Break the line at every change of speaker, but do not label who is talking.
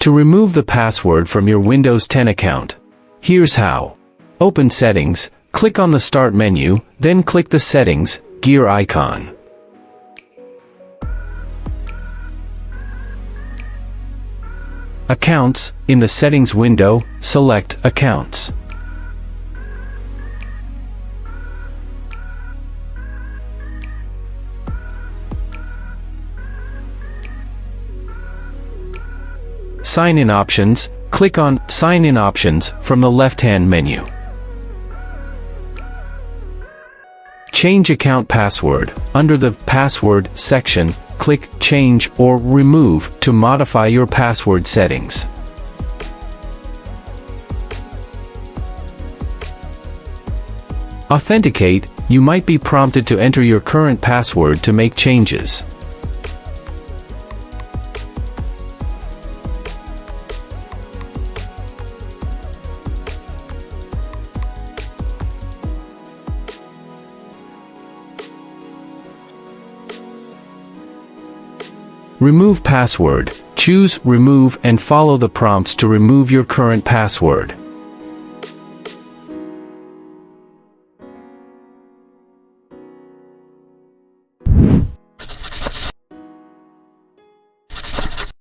To remove the password from your Windows 10 account. Here's how. Open Settings, click on the Start menu, then click the Settings gear icon. Accounts, in the Settings window, select Accounts. Sign-in options, click on Sign-in options from the left-hand menu. Change account password. Under the Password section, click Change or Remove to modify your password settings. Authenticate. You might be prompted to enter your current password to make changes. Remove password. Choose Remove and follow the prompts to remove your current password.